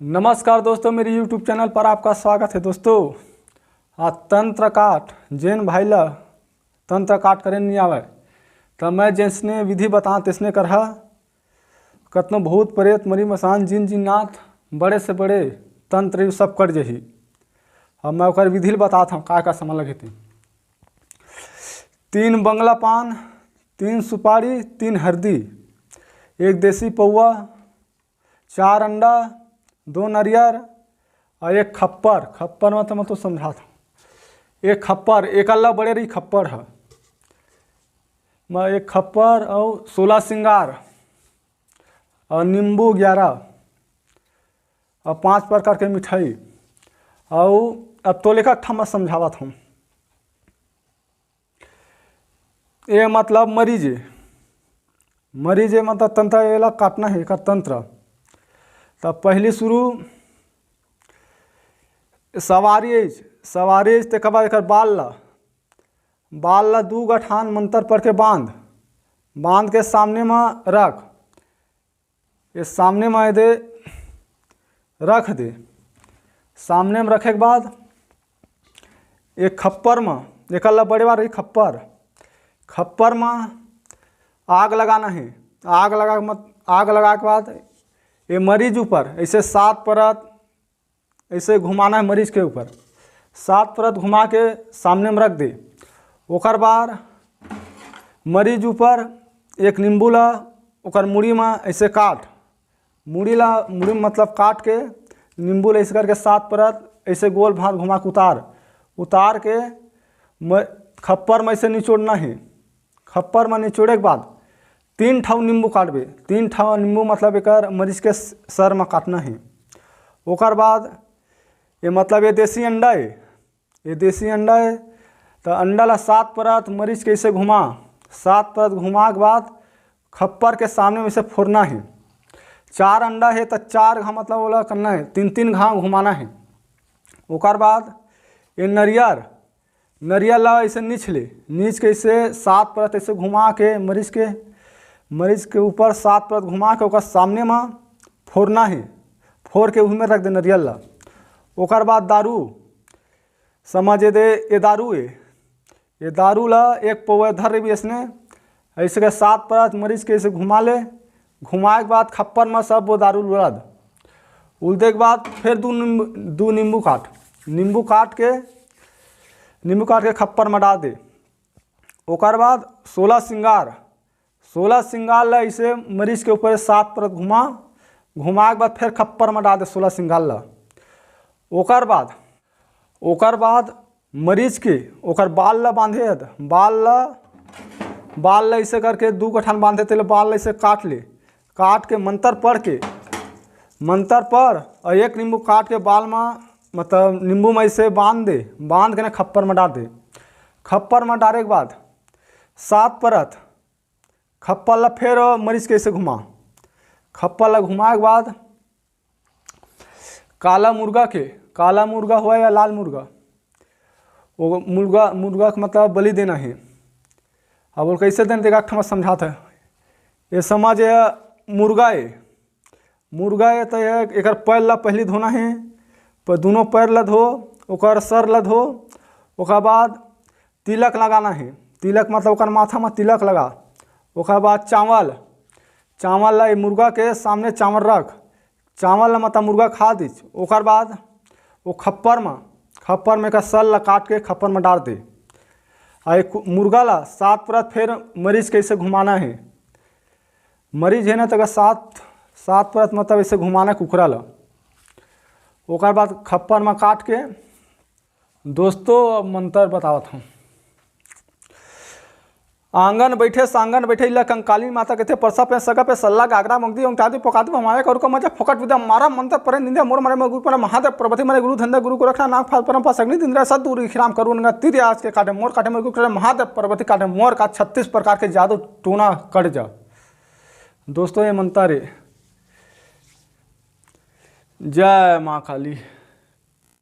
नमस्कार दोस्तों, मेरे YouTube चैनल पर आपका स्वागत है। दोस्तों आज तंत्र काट जैन भाई ला तंत्र काट करे नहीं आवे तो मैं जिसने विधि बता तिसने करहा कतनो भूत प्रेत मरी मसान जिन जिन्नाथ बड़े से बड़े तंत्र सब कर जही। अब मैं ओकर विधि बताता हूँ का सामान लगे थे। 3 बंगला पान, 3 सुपारी, 3 हल्दी, 1 देसी पौवा, 4 अंडा, 2 नारियल और 1 खप्पर। खप्पर मतलब मैं तो समझाता हूँ। 1 खप्पर, एक अल्लाह बड़े रही खप्पर है मैं 1 खप्पर और 16 सिंगार और नींबू 11 और 5 प्रकार के मिठाई। और अब तो लेकर मैं समझावत हूँ। ये मतलब मरीज मतलब तंत्र ये काटना है का तंत्र। तब पहली शुरू सवारी ते बाद एक बाल ला 2 गठान मंत्र पढ़ के बांध के सामने में रख। ये सामने में दे रख दे। सामने में रखे के बाद एक खप्पर में एक अल्लाह बड़े बार रही खप्पर में आग लगाना है। आग लगा के बाद ये मरीज ऊपर ऐसे 7 परत ऐसे घुमाना है। मरीज के ऊपर 7 परत घुमा के सामने में रख दे। ओकर बाद मरीज ऊपर एक नींबू ला ओकर मुड़ी में ऐसे काट। मुड़ी में मतलब काट के नींबू ला ऐसे करके 7 परत ऐसे गोल भात घुमा के उतार के खप्पर में ऐसे निचोड़ना है। खप्पर में निचोड़े के बाद 3 ठाव नींबू काटबे। 3 ठाव नींबू मतलब एक मरीज के सर में काटना है। ओकर बाद ये मतलब ये देसी अंडा है तो अंडा ला 7 परत मरीज के ऐसे घुमा। 7 परत घुमा के बाद खप्पर के सामने में से फोड़ना है। 4 अंडा है तो 4 घा मतलब वो करना है। 3 घा घुमाना है। ओकर बाद ये नरियल ला ऐसे नीच के ऐसे 7 परत ऐसे घुमा के मरीज के ऊपर 7 परत घुमा के ओकर सामने में फोड़ना है। फोड़ के उसमें रख दे नरियल ला। ओकर बाद दारू समझ दे। ये दारू ला 1 पौवा धर भी इसने ऐसे के 7 परत मरीज के ऐसे घुमाए के बाद खप्पर में सब वो दारू उलदे के बाद फिर 2 नींबू काट के खप्पर में डाल दे। ओकर बाद 16 सिंगार ला ऐसे मरीज के ऊपर 7 परत घुमा के बाद फिर खप्पर में डाल दे 16 सिंगार ला। ओकर बाद मरीज के ओकर बाल ला बांधे। बाल ला ऐसे करके 2 गठान बांधे थे। बाल ला ऐसे काट के मंत्र पढ़ और 1 नींबू काट के बाल में मतलब नींबू में ऐसे बांध के ना खप्पर में डाल दे। खप्पर में डाले के बाद 7 परत खप्पर ला फिर मरीज के ऐसे घुमा। खप्पर ला घुमाए के बाद काला मुर्गा हुआ या लाल मुर्गा, वो मुर्गा का मतलब बलि देना है। अब वो कैसे देना देगा मैं समझाता है। ये समझ मुर्गा है तो एक पैर ला पहले धोना है। पर दोनों पैर ला धो, ओकर सर ला धो। ओकर बाद तिलक लगाना है। तिलक मतलब ओकर माथा में तिलक लगा। ओकर बाद चावल ला मुर्गा के सामने चावल रख। चावल ला मतलब मुर्गा खा दी। ओकर बाद वो खप्पर में का सल ला काट के खप्पर में डाल दे। और मुर्गा ला 7 परत फिर मरीज के ऐसे घुमाना है। मरीज है ना तो 7 परत मतलब ऐसे घुमाना कुकरा ला। ओकर बाद खप्पर में काट के दोस्तों मंत्र बतावत हूँ। आंगन बैठे इला कंकाली माता कहते परसा पे सगा पे सल्ला गागरा मंगती ओंकादी पोकाती हमारे करू का मजा फोकट विद्या मारा मंत्र पर निंदा मोर मारे गुरु पर महादेव प्रभति मारे गुरु धंधा गुरु को रखना नाग फाल परम पास अग्नि इंद्र सदूर खिराम करू नंगा तीर आज के काटे मोर काटे मोर गुरु महादेव प्रभति काटे मोर का 36 प्रकार के जादू टूना कट जा। दोस्तों ये मंत्र है। जय माँ काली।